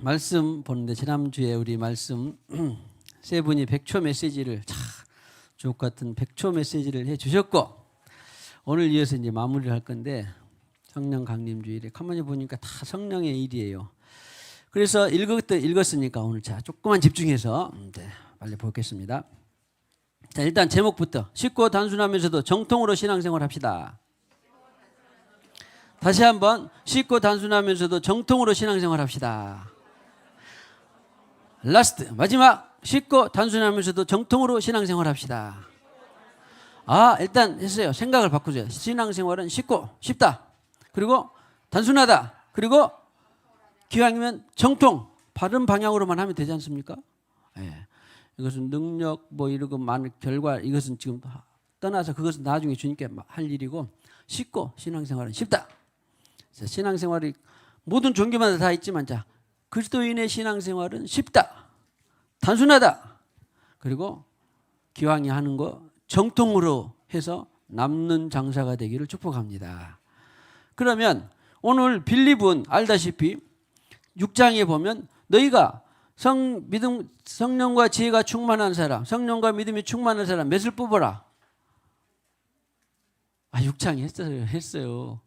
말씀 보는데 지난주에 우리 말씀 세 분이 100초 메시지를 주옥 같은 100초 메시지를 해 주셨고, 오늘 이어서 이제 마무리를 할 건데, 성령 강림 주일에 가만히 보니까 다 성령의 일이에요. 그래서 읽었으니까 오늘 조금만 집중해서 빨리 보겠습니다. 자, 일단 제목부터 쉽고 단순하면서도 정통으로 신앙생활 합시다. 다시 한번 쉽고 단순하면서도 정통으로 신앙생활 합시다. 라스트 마지막 쉽고 단순하면서도 정통으로 신앙생활 합시다. 일단 했어요. 생각을 바꾸세요. 신앙생활은 쉽다. 그리고 단순하다. 그리고 기왕이면 정통, 바른 방향으로만 하면 되지 않습니까? 예. 이것은 능력 이러고 많은 결과, 이것은 지금 떠나서 그것은 나중에 주님께 할 일이고, 쉽고 신앙생활은 쉽다. 신앙생활이 모든 종교마다 다 있지만, 그리스도인의 신앙생활은 쉽다, 단순하다, 그리고 기왕이 하는 거 정통으로 해서 남는 장사가 되기를 축복합니다. 그러면 오늘 빌립은 알다시피 6장에 보면 너희가 성령과 지혜가 충만한 사람, 성령과 믿음이 충만한 사람 몇을 뽑아라. 6장에 했어요.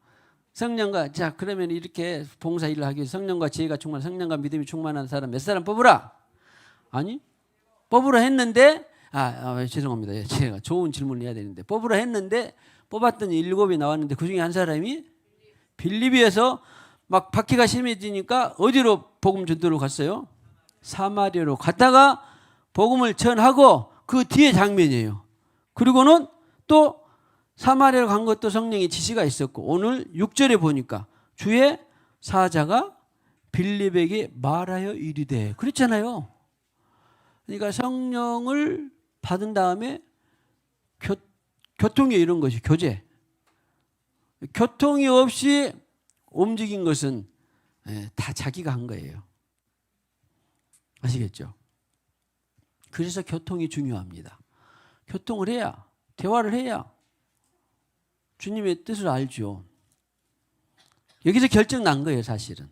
성령과, 그러면 이렇게 봉사 일을 하기 위해서 성령과 지혜가 충만한, 성령과 믿음이 충만한 사람 몇 사람 뽑으라. 아니, 뽑으라 했는데, 죄송합니다. 제가 좋은 질문을 해야 되는데, 뽑으라 했는데 뽑았더니 7이 나왔는데 그 중에 한 사람이 빌립비에서 막 박해가 심해지니까 어디로 복음 전도로 갔어요? 사마리아로 갔다가 복음을 전하고 그 뒤에 장면이에요. 그리고는 또 사마리아로 간 것도 성령의 지시가 있었고, 오늘 6절에 보니까 주의 사자가 빌립에게 말하여 이르되, 그랬잖아요. 그러니까 성령을 받은 다음에 교통이 이런 것이 교제. 교통이 없이 움직인 것은 다 자기가 한 거예요. 아시겠죠? 그래서 교통이 중요합니다. 교통을 해야, 대화를 해야 주님의 뜻을 알죠. 여기서 결정 난 거예요, 사실은.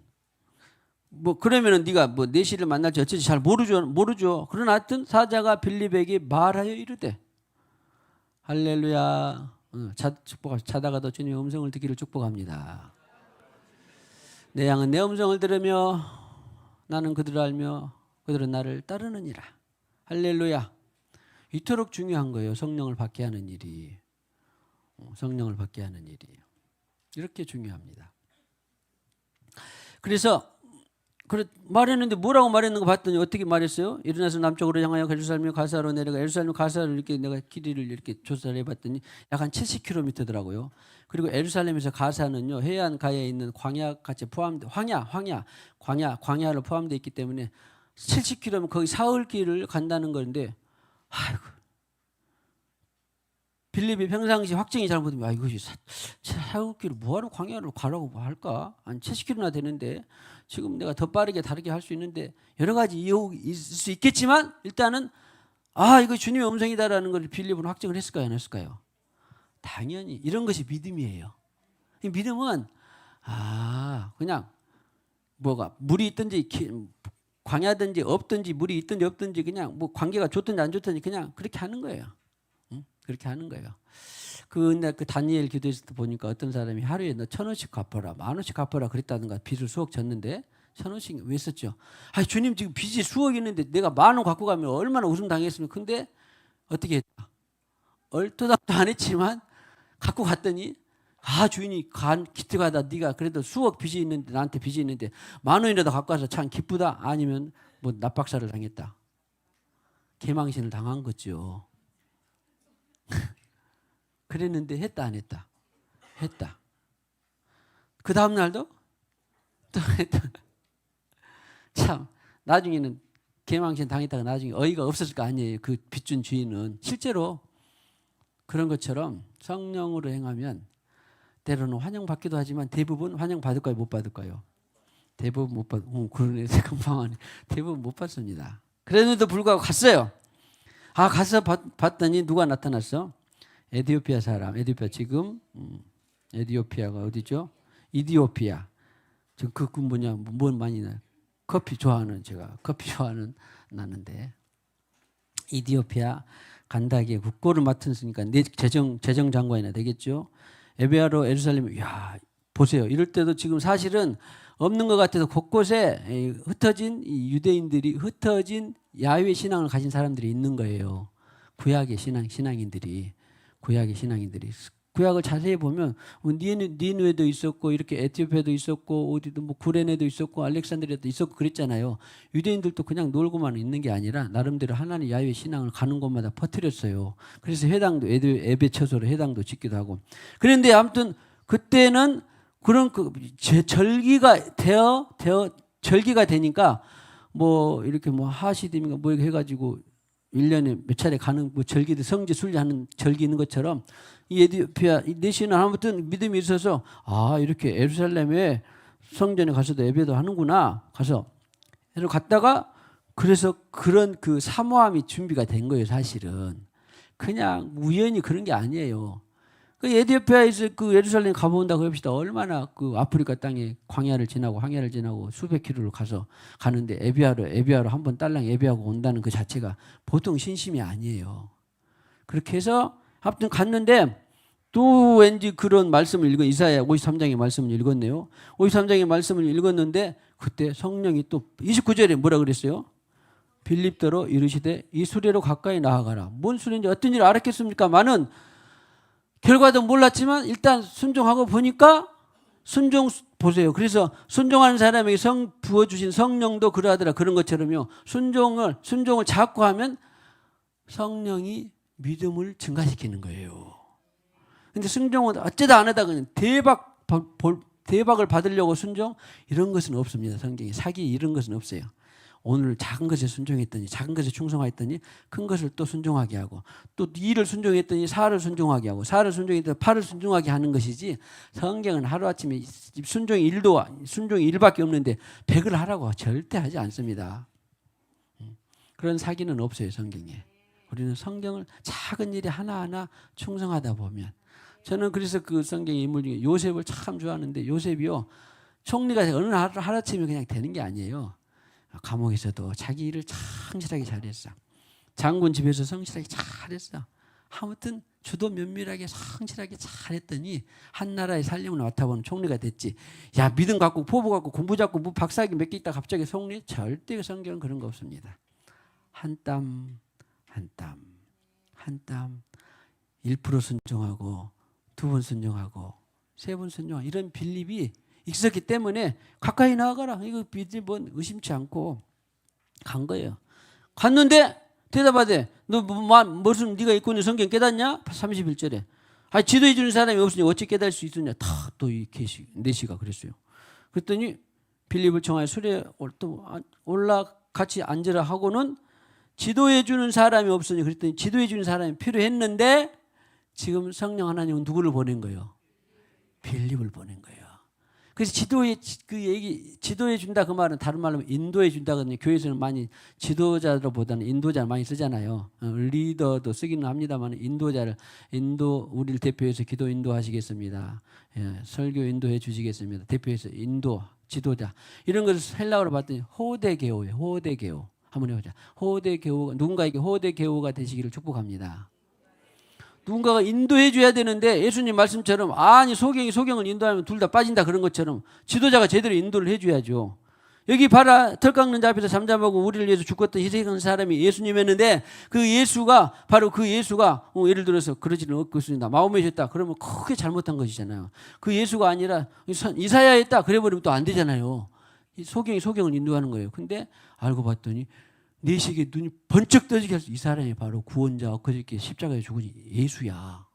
그러면은 네가 내시를 만날지 어쩌지 잘 모르죠. 그러나 하여튼 사자가 빌립에게 말하여 이르되, 할렐루야. 자다가도 주님의 음성을 듣기를 축복합니다. 내 양은 내 음성을 들으며 나는 그들을 알며 그들은 나를 따르느니라. 할렐루야. 이토록 중요한 거예요. 성령을 받게 하는 일이. 성령을 받게 하는 일이. 이렇게 중요합니다. 그래서 말했는데 뭐라고 말했는가 봤더니 어떻게 말했어요? 일어나서 남쪽으로 향하여 예루살렘 가사로 내려가. 예루살렘 가사로 이렇게 내가 길이를 이렇게 조사를 해봤더니 약 한 70km더라고요. 그리고 예루살렘에서 가사는요, 해안가에 있는 광야같이 포함돼, 광야로 포함되어 있기 때문에 70km면 거의 사흘길을 간다는 건데, 빌립이 평상시 확증이 잘못되면 이것이 사흘길을 뭐하러 광야로 가라고 할까? 한 70km나 되는데 지금 내가 더 빠르게 다르게 할 수 있는데, 여러 가지 이유가 있을 수 있겠지만 일단은 이거 주님의 음성이다라는 걸 빌립은 확증을 했을까요, 안 했을까요? 당연히. 이런 것이 믿음이에요. 이 믿음은 그냥 물이 있든지 광야든지 없든지 물이 있든지 없든지 그냥 관계가 좋든지 안 좋든지 그냥 그렇게 하는 거예요. 그렇게 하는 거예요. 그 다니엘 기도에서 보니까 어떤 사람이 하루에 너 1,000원씩 갚아라, 10,000원씩 갚아라 그랬다든가, 빚을 수억 졌는데 1,000원씩 왜 썼죠? 주님 지금 빚이 수억 있는데 내가 10,000원 갖고 가면 얼마나 웃음 당했으면. 근데 어떻게 했다? 얼토당토 안 했지만 갖고 갔더니 주인이 기특하다. 네가 그래도 수억 빚이 있는데, 나한테 빚이 있는데 10,000원이라도 갖고 와서 참 기쁘다. 아니면 납박사를 당했다. 개망신을 당한 거죠. 그랬는데 했다, 안 했다? 했다. 그 다음 날도 또 했다. 참, 나중에는 개망신 당했다가 나중에 어이가 없었을 거 아니에요. 그 빚준 주인은. 실제로 그런 것처럼 성령으로 행하면 때로는 환영받기도 하지만 대부분 환영받을까요, 못 받을까요? 대부분 못 받. 그러네. 금방하네. 대부분 못 받습니다. 그랬는데도 불구하고 갔어요. 가서 봤더니 누가 나타났어? 에티오피아 사람. 에티오피아 지금 에티오피아가 어디죠? 이디오피아. 지금 뭔 많이 나요. 제가 커피 좋아하는 나는데 이디오피아 간다기에 국고를 맡았으니까 내 재정 장관이나 되겠죠. 에베아로 예루살렘. 야, 보세요. 이럴 때도 지금 사실은 없는 것 같아서 곳곳에 흩어진 이 유대인들이 흩어진 야훼 신앙을 가진 사람들이 있는 거예요. 구약의 신앙인들이 구약을 자세히 보면 니누에도 있었고 이렇게 에티오피아도 있었고 어디도 뭐 구레네도 있었고 알렉산드리아도 있었고 그랬잖아요. 유대인들도 그냥 놀고만 있는 게 아니라 나름대로 하나님 야훼 신앙을 가는 곳마다 퍼뜨렸어요. 그래서 회당도 에베처소로 회당도 짓기도 하고. 그런데 아무튼 그때는 그런 절기가 절기가 되니까 뭐 이렇게 뭐 하시딤인가 뭐 이렇게 해가지고 1년에 몇 차례 가는 뭐 절기들 성지 순례하는 절기 있는 것처럼 이 에티오피아 내시는 아무튼 믿음이 있어서 이렇게 예루살렘에 성전에 가서도 예배도 하는구나 가서 갔다가 그래서 그런 그 사모함이 준비가 된 거예요. 사실은 그냥 우연히 그런 게 아니에요. 그 에티오피아에서 그 예루살렘 가본다고 합시다. 얼마나 그 아프리카 땅에 광야를 지나고 수백 킬로를 가는데 에비아로 한번 딸랑 예배하고 온다는 그 자체가 보통 신심이 아니에요. 그렇게 해서 아무튼 갔는데 또 왠지 그런 말씀을 이사야 53장의 말씀을 읽었네요. 53장의 말씀을 읽었는데 그때 성령이 또 29절에 뭐라 그랬어요? 빌립더로 이르시되 이 수레로 가까이 나아가라. 뭔 수레인지 어떤 일을 알았겠습니까? 많은 결과도 몰랐지만 일단 순종하고 보니까 보세요. 그래서 순종하는 사람에게 부어주신 성령도 그러하더라. 그런 것처럼요. 순종을 자꾸 하면 성령이 믿음을 증가시키는 거예요. 근데 순종은 어쩌다 안 하다 그냥 대박을 받으려고 순종 이런 것은 없습니다. 성경에 사기 이런 것은 없어요. 오늘 작은 것에 순종했더니 작은 것에 충성했더니 큰 것을 또 순종하게 하고 또 2를 순종했더니 4를 순종하게 하고 4를 순종했더니 8을 순종하게 하는 것이지 성경은 하루아침에 순종이 1밖에 없는데 100을 하라고 절대 하지 않습니다. 그런 사기는 없어요. 성경에. 우리는 성경을 작은 일에 하나하나 충성하다 보면 저는 그래서 그 성경의 인물 중에 요셉을 참 좋아하는데 요셉이요. 총리가 어느 하루아침에 그냥 되는 게 아니에요. 감옥에서도 자기 일을 성실하게 잘했어. 장군 집에서 성실하게 잘했어. 아무튼 주도 면밀하게 성실하게 잘했더니 한 나라의 살림을 맡아보는 총리가 됐지. 야 믿음 갖고 포부 갖고 공부 잡고 뭐 박사학위 몇 개 있다 갑자기 총리? 절대 성경은 그런 거 없습니다. 한 땀 한 땀 1% 순종하고 2번 순종하고 3번 순종하고 이런 빌립이 있었기 때문에 가까이 나아가라. 이거 믿음은 의심치 않고 간 거예요. 갔는데 대답하되 너 무슨 네가 읽고 있는 성경 깨닫냐? 31절에 지도해 주는 사람이 없으니 어찌 깨달을 수 있느냐. 다 또 이 내시가 그랬어요. 그랬더니 빌립을 청하여 수레에 올라 같이 앉으라 하고는 지도해 주는 사람이 없으니 그랬더니 지도해 주는 사람이 필요했는데 지금 성령 하나님은 누구를 보낸 거예요? 빌립을 보낸 거예요. 그래서 지도해 준다 그 말은 다른 말로 인도해 준다거든요. 교회에서는 많이 지도자보다는 인도자를 많이 쓰잖아요. 리더도 쓰기는 합니다만 우리를 대표해서 기도 인도하시겠습니다. 설교 인도해 주시겠습니다. 대표해서 지도자 이런 것을 헬라어로 봤더니 호데게오예요. 호데게오. 한번 해보자. 누군가에게 호데게오가 되시기를 축복합니다. 누군가가 인도해 줘야 되는데 예수님 말씀처럼 소경을 인도하면 둘 다 빠진다 그런 것처럼 지도자가 제대로 인도를 해줘야죠. 여기 봐라 털 깎는 자 앞에서 잠잠하고 우리를 위해서 죽었던 희생한 사람이 예수님이었는데 그 예수가 예를 들어서 그러지는 없겠습니다. 마음에셨다 그러면 크게 잘못한 것이잖아요. 그 예수가 아니라 이사야였다 그래버리면 또 안 되잖아요. 소경을 인도하는 거예요. 근데 알고 봤더니 내시계 눈이 번쩍 떠지게 해서 이 사람이 바로 구원자 엊그저께 십자가에 죽은 예수야.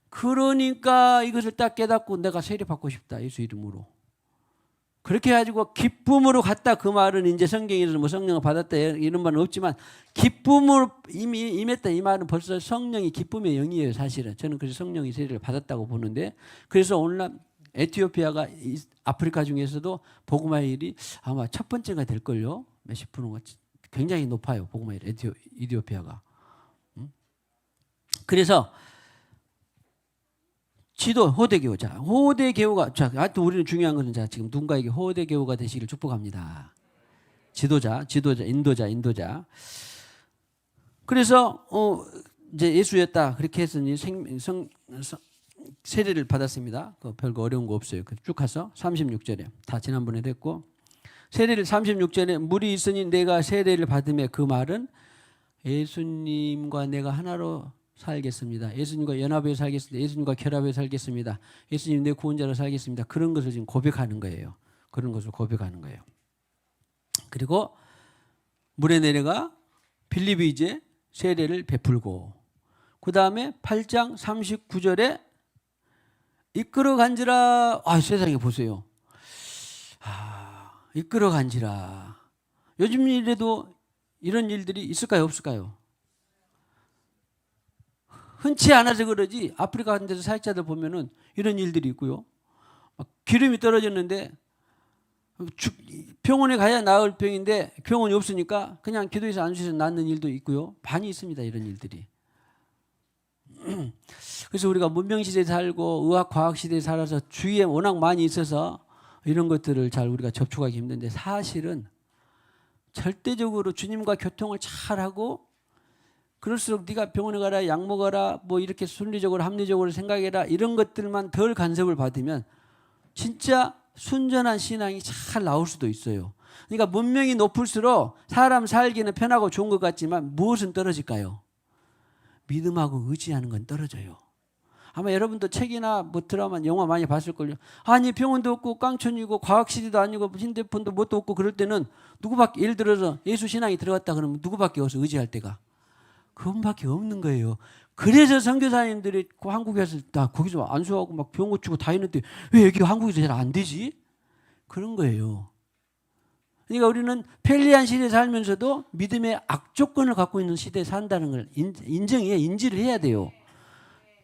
그러니까 이것을 딱 깨닫고 내가 세례받고 싶다. 예수 이름으로. 그렇게 해가지고 기쁨으로 갔다. 그 말은 이제 성경에서 뭐 성령을 받았다 이런 말은 없지만 기쁨으로 이미 임했다. 이 말은 벌써 성령이 기쁨의 영이에요. 사실은. 저는 그래서 성령이 세례를 받았다고 보는데 그래서 오늘날 에티오피아가 아프리카 중에서도 복음화의 일이 아마 첫 번째가 될걸요. 몇십 프로가 굉장히 높아요. 복음화의 일 에티오피아가. 그래서 지도, 호대교우. 자, 호대교우가, 자, 하여튼 우리는 중요한 것은 자, 지금 누군가에게 호대교우가 되시기를 축복합니다. 지도자, 인도자. 그래서, 이제 예수였다. 그렇게 해서 세례를 받았습니다. 별거 어려운 거 없어요. 쭉 가서 36절에. 다 지난번에도 했고. 세례를 36절에 물이 있으니 내가 세례를 받음에 그 말은 예수님과 내가 하나로 살겠습니다. 예수님과 연합해 살겠습니다. 예수님과 결합해 살겠습니다. 예수님 내 구원자로 살겠습니다. 그런 것을 지금 고백하는 거예요. 그런 것을 고백하는 거예요. 그리고 물에 내려가 빌립이 이제 세례를 베풀고 그 다음에 8장 39절에 이끌어 간지라. 세상에 보세요. 이끌어 간지라. 요즘 일에도 이런 일들이 있을까요? 없을까요? 흔치 않아서 그러지 아프리카 같은 데서 사역자들 보면은 이런 일들이 있고요. 기름이 떨어졌는데 병원에 가야 나을 병인데 병원이 없으니까 그냥 기도해서 안수해서 낫는 일도 있고요. 많이 있습니다. 이런 일들이. 그래서 우리가 문명시대에 살고 의학과학시대에 살아서 주위에 워낙 많이 있어서 이런 것들을 잘 우리가 접촉하기 힘든데 사실은 절대적으로 주님과 교통을 잘하고 그럴수록 네가 병원에 가라 약 먹어라 뭐 이렇게 순리적으로 합리적으로 생각해라 이런 것들만 덜 간섭을 받으면 진짜 순전한 신앙이 잘 나올 수도 있어요. 그러니까 문명이 높을수록 사람 살기는 편하고 좋은 것 같지만 무엇은 떨어질까요? 믿음하고 의지하는 건 떨어져요. 아마 여러분도 책이나 뭐 드라마, 영화 많이 봤을걸요. 아니 병원도 없고 깡촌이고 과학시대도 아니고 핸드폰도 뭣도 없고 그럴 때는 누구밖에 예를 들어서 예수 신앙이 들어갔다 그러면 누구밖에 없어 의지할 때가. 그분밖에 없는 거예요. 그래서 선교사님들이 한국에서 다 거기서 안수하고 막 병 고치고 다 했는데 왜 여기 한국에서 잘 안 되지? 그런 거예요. 그러니까 우리는 편리한 시대에 살면서도 믿음의 악조건을 갖고 있는 시대에 산다는 걸 인지를 해야 돼요.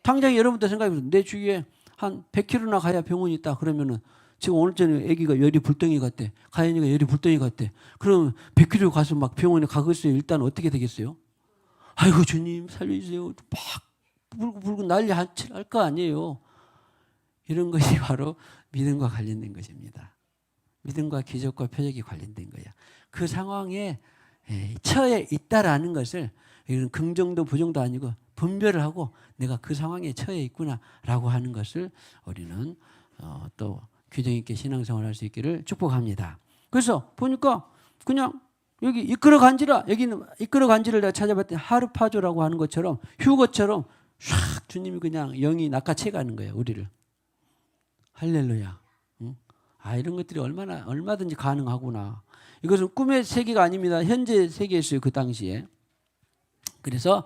당장 여러분도 생각해보세요. 내 주위에 한 100km나 가야 병원이 있다. 그러면은 지금 오늘 저녁에 아기가 열이 불덩이 같대. 가연이가 열이 불덩이 같대. 그럼 100km 가서 막 병원에 가겠어요. 일단 어떻게 되겠어요? 아이고 주님 살려주세요. 막 불고 난리 할 거 아니에요. 이런 것이 바로 믿음과 관련된 것입니다. 믿음과 기적과 표적이 관련된 거예요. 그 상황에 처해 있다라는 것을 이런 긍정도 부정도 아니고 분별을 하고 내가 그 상황에 처해 있구나라고 하는 것을 우리는 또 규정 있게 신앙생활할 수 있기를 축복합니다. 그래서 보니까 그냥 여기 이끌어 간지라 여기는 이끌어 간지를 내가 찾아봤더니 하르파조라고 하는 것처럼 휴거처럼 샥 주님이 그냥 영이 낚아채 가는 거예요. 우리를. 할렐루야. 응? 이런 것들이 얼마든지 가능하구나. 이것은 꿈의 세계가 아닙니다. 현재 세계였어요. 그 당시에. 그래서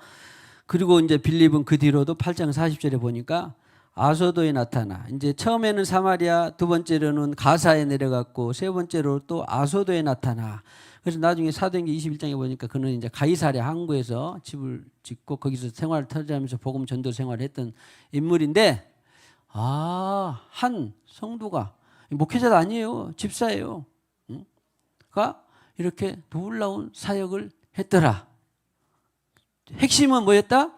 그리고 이제 빌립은 그 뒤로도 8장 40절에 보니까 아소도에 나타나. 이제 처음에는 사마리아, 두 번째로는 가사에 내려갔고 세 번째로 또 아소도에 나타나. 그래서 나중에 사도행전 21장에 보니까 그는 이제 가이사랴 항구에서 집을 짓고 거기서 생활을 터지하면서 복음 전도 생활을 했던 인물인데 한 성도가 목회자도 아니에요. 집사예요. 가 이렇게 놀라운 사역을 했더라. 핵심은 뭐였다?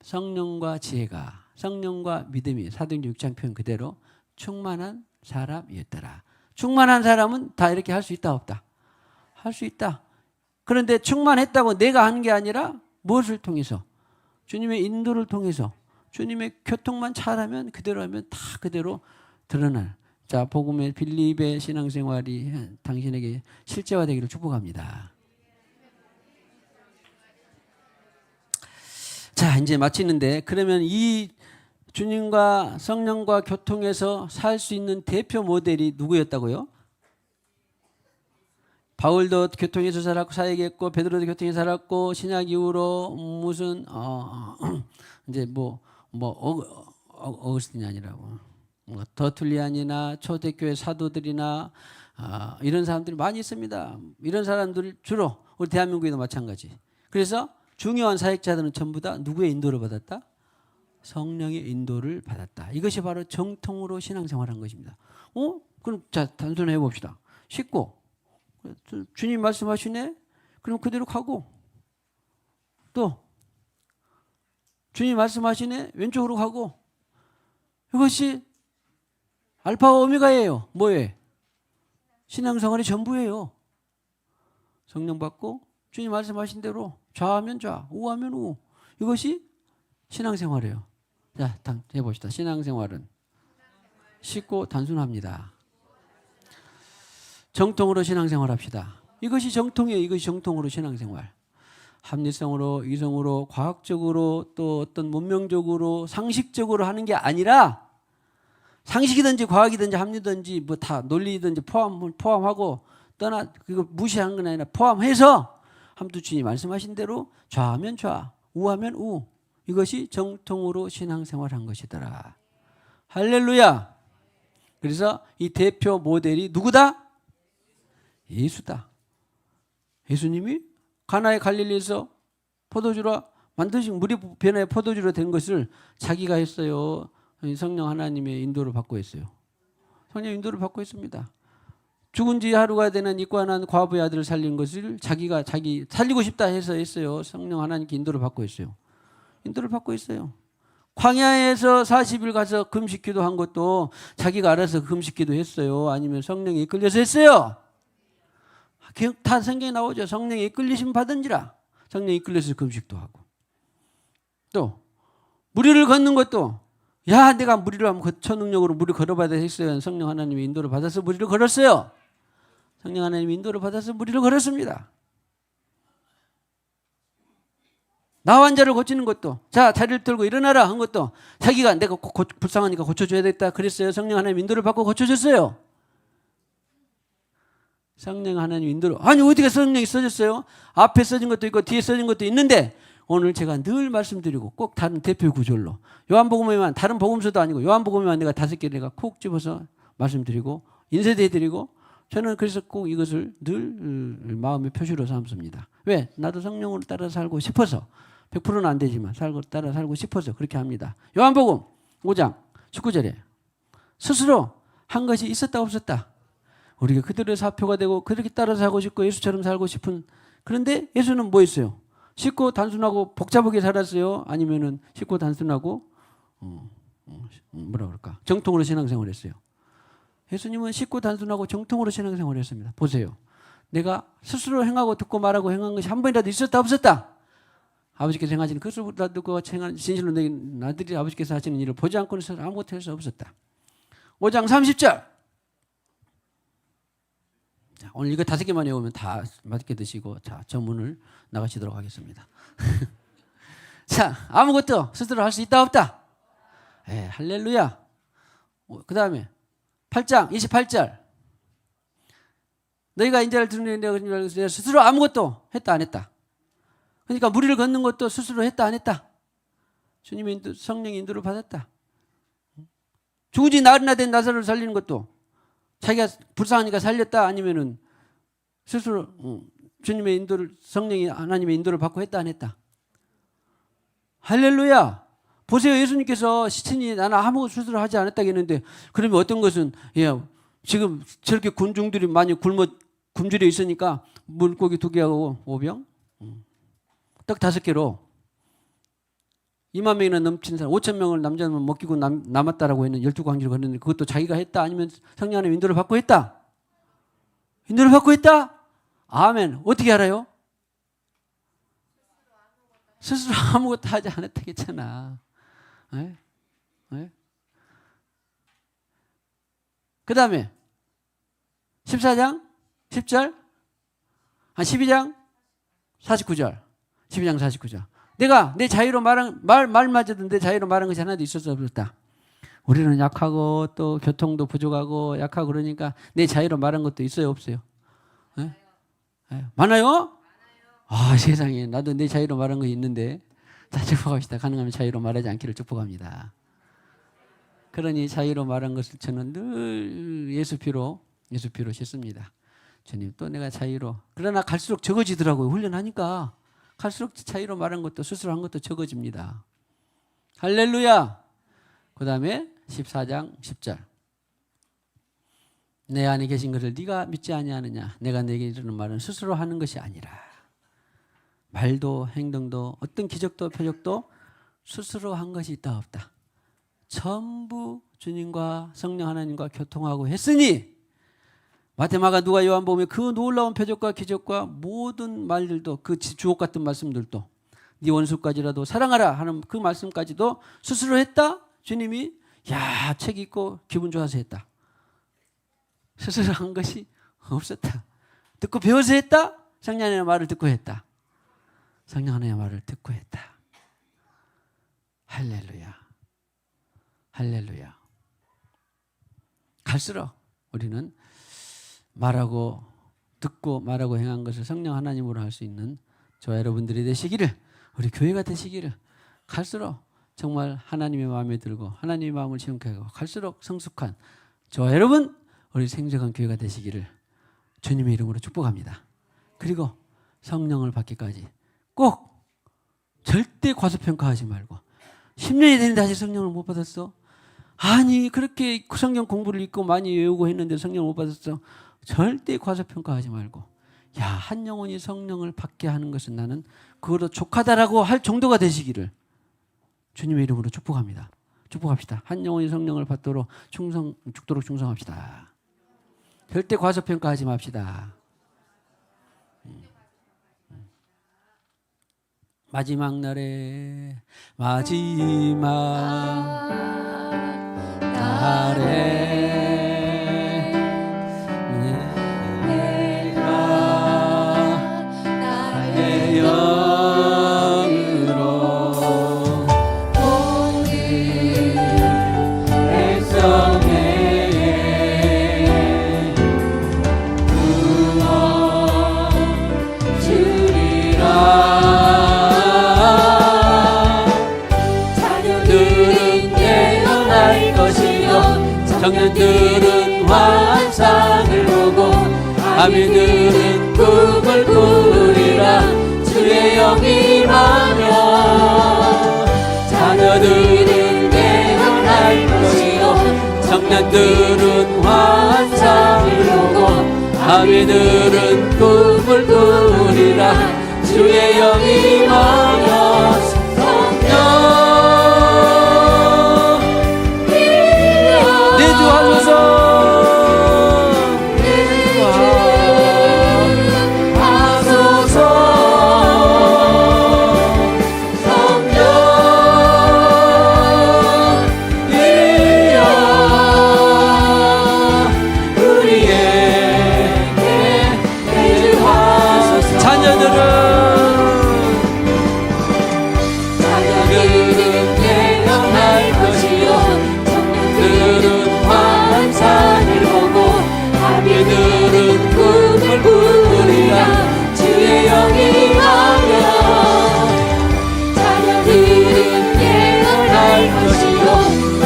성령과 지혜가 성령과 믿음이 사도행전 6장 표현 그대로 충만한 사람이었더라. 충만한 사람은 다 이렇게 할 수 있다 없다? 할 수 있다. 그런데 충만했다고 내가 하는 게 아니라 무엇을 통해서? 주님의 인도를 통해서 주님의 교통만 잘하면 그대로 하면 다 그대로 드러날. 자, 복음의 빌립의 신앙생활이 당신에게 실제화되기를 축복합니다. 자, 이제 마치는데 그러면 이 주님과 성령과 교통해서 살 수 있는 대표 모델이 누구였다고요? 바울도 교통해서 살았고 사역했고 베드로도 교통해서 살았고 신약 이후로 무슨 이제 어거스틴이 아니라고 더툴리안이나 초대교회 사도들이나 이런 사람들이 많이 있습니다. 이런 사람들 주로 우리 대한민국에도 마찬가지. 그래서 중요한 사역자들은 전부 다 누구의 인도를 받았다? 성령의 인도를 받았다. 이것이 바로 정통으로 신앙생활한 것입니다. 그럼 자 단순해 봅시다. 쉽고 주님 말씀하시네? 그럼 그대로 가고 또 주님 말씀하시네. 왼쪽으로 가고. 이것이 알파와 오메가예요. 뭐예요? 신앙생활의 전부예요. 성령 받고 주님 말씀하신 대로 좌하면 좌, 우하면 우. 이것이 신앙생활이에요. 자, 해봅시다. 신앙생활은 쉽고 단순합니다. 정통으로 신앙생활 합시다. 이것이 정통이에요. 이것이 정통으로 신앙생활. 합리성으로, 이성으로, 과학적으로, 또 어떤 문명적으로, 상식적으로 하는 게 아니라 상식이든지 과학이든지 합리든지 뭐 다 논리든지 포함하고 그거 무시하는 건 아니라 포함해서 함두 주님 말씀하신 대로 좌하면 좌, 우하면 우. 이것이 정통으로 신앙생활한 것이더라. 할렐루야. 그래서 이 대표 모델이 누구다? 예수다. 예수님이 가나의 갈릴리에서 포도주로 만드신 물이 변화의 포도주로 된 것을 자기가 했어요. 성령 하나님의 인도를 받고 했어요. 성령 인도를 받고 했습니다. 죽은 지 하루가 되는 입관한 과부의 아들을 살린 것을 자기가 살리고 싶다 해서 했어요. 성령 하나님께 인도를 받고 했어요. 인도를 받고 있어요. 광야에서 40일 가서 금식기도 한 것도 자기가 알아서 금식기도 했어요. 아니면 성령에 이끌려서 했어요. 다 성경에 나오죠. 성령에 이끌리심 받은지라. 성령에 이끌려서 금식도 하고. 또 무리를 걷는 것도 야 내가 무리를 한번 초능력으로 무리 걸어봐야 했어요. 성령 하나님의 인도를 받아서 무리를 걸었어요. 성령 하나님의 인도를 받아서 무리를 걸었습니다. 나 환자를 고치는 것도 자 자리를 들고 일어나라 한 것도 자기가 내가 불쌍하니까 고쳐줘야 겠다 그랬어요. 성령 하나님 인도를 받고 고쳐줬어요. 성령 하나님 인도를 아니 어디가 성령이 써졌어요? 앞에 써진 것도 있고 뒤에 써진 것도 있는데 오늘 제가 늘 말씀드리고 꼭 다른 대표 구절로 요한복음에만 다른 복음서도 아니고 요한복음에만 내가 5개 내가 콕 집어서 말씀드리고 인쇄해드리고 저는 그래서 꼭 이것을 늘 마음의 표시로 삼습니다. 왜? 나도 성령으로 따라 살고 싶어서 100%는 안 되지만 따라 살고 싶어서 그렇게 합니다. 요한복음 5장 19절에 스스로 한 것이 있었다 없었다. 우리가 그들의 사표가 되고 그렇게 따라 살고 싶고 예수처럼 살고 싶은 그런데 예수는 뭐 했어요? 쉽고 단순하고 복잡하게 살았어요? 아니면은 쉽고 단순하고 뭐라 그럴까? 정통으로 신앙생활 했어요. 예수님은 쉽고 단순하고 정통으로 신앙생활 했습니다. 보세요. 내가 스스로 행하고 듣고 말하고 행한 것이 한 번이라도 있었다 없었다. 아버지께서 행하시는 그것보다 듣고 진실로 내긴 나들이 아버지께서 하시는 일을 보지 않고는 아무것도 할 수 없었다. 5장 30절. 자, 오늘 이거 5개만 외우면 다 맛있게 드시고 자, 전문을 나가시도록 하겠습니다. 자, 아무것도 스스로 할 수 있다 없다. 할렐루야. 그 다음에 8장 28절. 너희가 인자를 들으니 내가 스스로 아무것도 했다 안 했다. 그러니까 무리를 걷는 것도 스스로 했다 안 했다. 주님의 인도, 성령의 인도를 받았다. 죽은 지 나흘이나 된 나사로를 살리는 것도 자기가 불쌍하니까 살렸다 아니면은 스스로 주님의 인도를 성령이 하나님의 인도를 받고 했다 안 했다. 할렐루야. 보세요. 예수님께서 시친이 나는 아무것도 스스로 하지 않았다고 했는데 그러면 어떤 것은 지금 저렇게 군중들이 많이 굶주려 있으니까 물고기 2개하고 5병 떡 5개로 2만 명이나 넘친 사람 5천 명을 남자만 먹이고 남았다라고 했는 12광지를 걷는데 그것도 자기가 했다 아니면 성령 하나님의 인도를 받고 했다? 인도를 받고 했다? 아멘. 어떻게 알아요? 스스로 아무것도 하지 않았다겠잖아. 그 다음에 14장 10절 12장 49절 12장 49절 내가 내 자유로 말마저도 내 자유로 말한 것이 하나도 있어서 없었다. 우리는 약하고 또 교통도 부족하고 약하고 그러니까 내 자유로 말한 것도 있어요 없어요? 많아요? 아 세상에 나도 내 자유로 말한 거 있는데 자 축복합시다. 가능하면 자유로 말하지 않기를 축복합니다. 그러니 자유로 말한 것을 저는 늘 예수 피로 씻습니다. 주님 또 내가 자유로 그러나 갈수록 적어지더라고요. 훈련하니까 갈수록 자유로 말한 것도 스스로 한 것도 적어집니다. 할렐루야. 그 다음에 14장 10절 내 안에 계신 것을 네가 믿지 아니하느냐. 내가 내게 이르는 말은 스스로 하는 것이 아니라 말도 행동도 어떤 기적도 표적도 스스로 한 것이 있다 없다. 전부 주님과 성령 하나님과 교통하고 했으니 마태마가 누가 요한복음에 그 놀라운 표적과 기적과 모든 말들도 그 주옥 같은 말씀들도 네 원수까지라도 사랑하라 하는 그 말씀까지도 스스로 했다. 주님이 야, 책 읽고 기분 좋아서 했다. 스스로 한 것이 없었다. 듣고 배워서 했다. 성령 하나님의 말을 듣고 했다. 성령 하나님의 말을 듣고 했다. 할렐루야. 할렐루야. 갈수록 우리는 말하고 듣고 말하고 행한 것을 성령 하나님으로 할 수 있는 저와 여러분들이 되시기를, 우리 교회가 되시기를, 갈수록 정말 하나님의 마음에 들고 하나님의 마음을 지용케 하고 갈수록 성숙한 저와 여러분 우리 생적한 교회가 되시기를 주님의 이름으로 축복합니다. 그리고 성령을 받기까지 꼭 절대 과소평가하지 말고 10년이 되는데 아직 성령을 못 받았어? 아니 그렇게 성경 공부를 읽고 많이 외우고 했는데 성령을 못 받았어? 절대 과소평가하지 말고 야, 한 영혼이 성령을 받게 하는 것은 나는 그거로 족하다라고 할 정도가 되시기를 주님의 이름으로 축복합니다. 축복합시다. 한 영혼이 성령을 받도록 죽도록 충성합시다. 절대 과소평가하지 맙시다. 마지막 날에 나의 영으로 모든 백성에게 구원 주리라. 자녀들은 깨어날 것이요 청년들은 환상을 보고 아미들은 꿈을 꾸리라. 주의 영이 임하며 자녀들은 깨어날 것이요 청년들은 환상을 보고 아미들은 꿈을 꾸리라. 주의 영이 임하며 성령 내주하소서.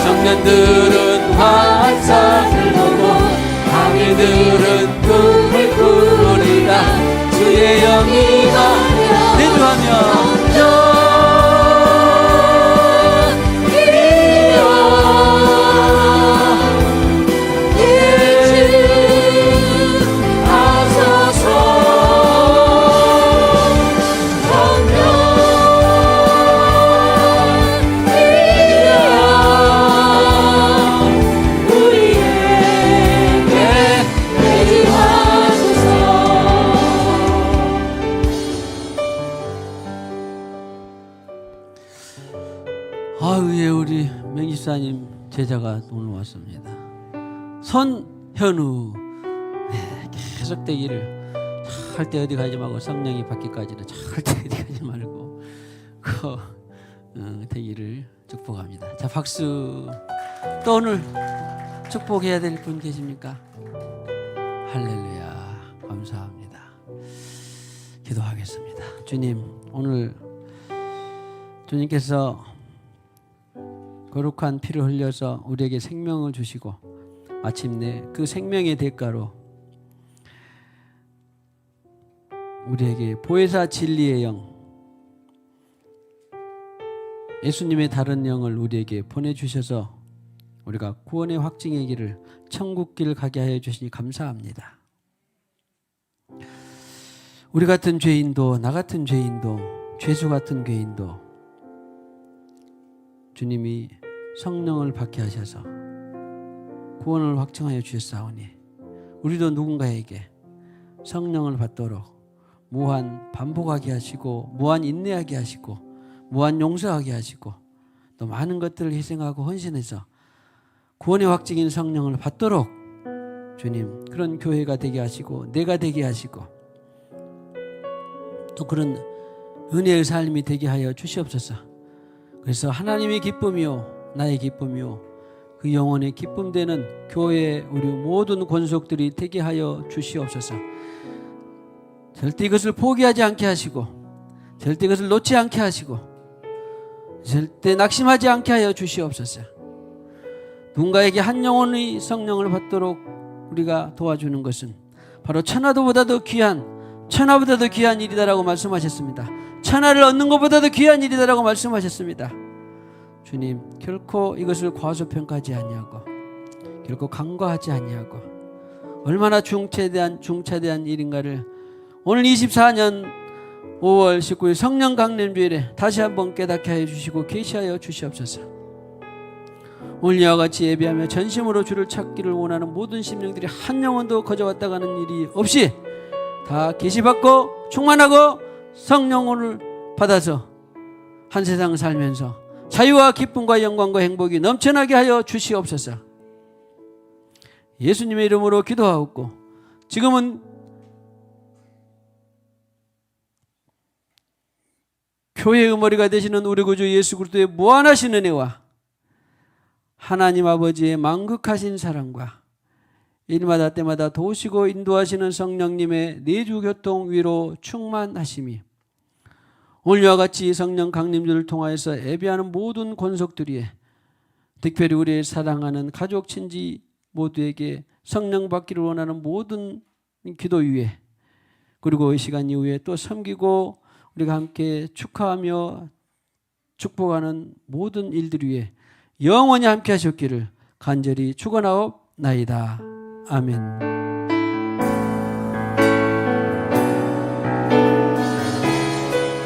청년들은 환상을 보고 아미들은 꿈을 꾸리라. 주의 영이 임하며 내주하며 님 제자가 오늘 왔습니다. 손현우 계속 되기를, 절대 어디 가지 말고 성령이 받기까지는 절대 어디 가지 말고 되기를 축복합니다. 자, 박수. 또 오늘 축복해야 될 분 계십니까? 할렐루야. 감사합니다. 기도하겠습니다. 주님, 오늘 주님께서 거룩한 피를 흘려서 우리에게 생명을 주시고 마침내 그 생명의 대가로 우리에게 보혜사 진리의 영, 예수님의 다른 영을 우리에게 보내주셔서 우리가 구원의 확증의 길을, 천국 길을 가게 하여 주시니 감사합니다. 우리 같은 죄인도, 나 같은 죄인도, 죄수 같은 죄인도 주님이 성령을 받게 하셔서 구원을 확증하여 주셨사오니 우리도 누군가에게 성령을 받도록 무한 반복하게 하시고 무한 인내하게 하시고 무한 용서하게 하시고 또 많은 것들을 희생하고 헌신해서 구원의 확증인 성령을 받도록 주님 그런 교회가 되게 하시고 내가 되게 하시고 또 그런 은혜의 삶이 되게 하여 주시옵소서. 그래서 하나님의 기쁨이요 나의 기쁨이요 그 영혼의 기쁨 되는 교회 우리 모든 권속들이 되게 하여 주시옵소서. 절대 이것을 포기하지 않게 하시고 절대 이것을 놓지 않게 하시고 절대 낙심하지 않게 하여 주시옵소서. 누군가에게 한 영혼의 성령을 받도록 우리가 도와주는 것은 바로 천하보다도 귀한 일이다라고 말씀하셨습니다. 천하를 얻는 것보다도 귀한 일이다라고 말씀하셨습니다. 주님 결코 이것을 과소평가하지 아니하고 결코 간과하지 아니하고 얼마나 중차대한 일인가를 오늘 24년 5월 19일 성령 강림주일에 다시 한번 깨닫게 하여 주시고 계시하여 주시옵소서. 오늘 이와 같이 예배하며 전심으로 주를 찾기를 원하는 모든 심령들이 한 영혼도 거저왔다 가는 일이 없이 다 계시받고 충만하고 성령을 받아서 한 세상을 살면서 자유와 기쁨과 영광과 행복이 넘쳐나게 하여 주시옵소서. 예수님의 이름으로 기도하옵고 지금은 교회의 머리가 되시는 우리 구주 예수 그리스도의 무한하신 은혜와 하나님 아버지의 만극하신 사랑과 일마다 때마다 도우시고 인도하시는 성령님의 내주교통 위로 충만하심이 오늘과 같이 성령 강림주를 통하여서 예배하는 모든 권속들이 특별히 우리의 사랑하는 가족 친지 모두에게 성령 받기를 원하는 모든 기도 위에 그리고 이 시간 이후에 또 섬기고 우리가 함께 축하하며 축복하는 모든 일들 위에 영원히 함께 하셨기를 간절히 축원하옵나이다. 아멘.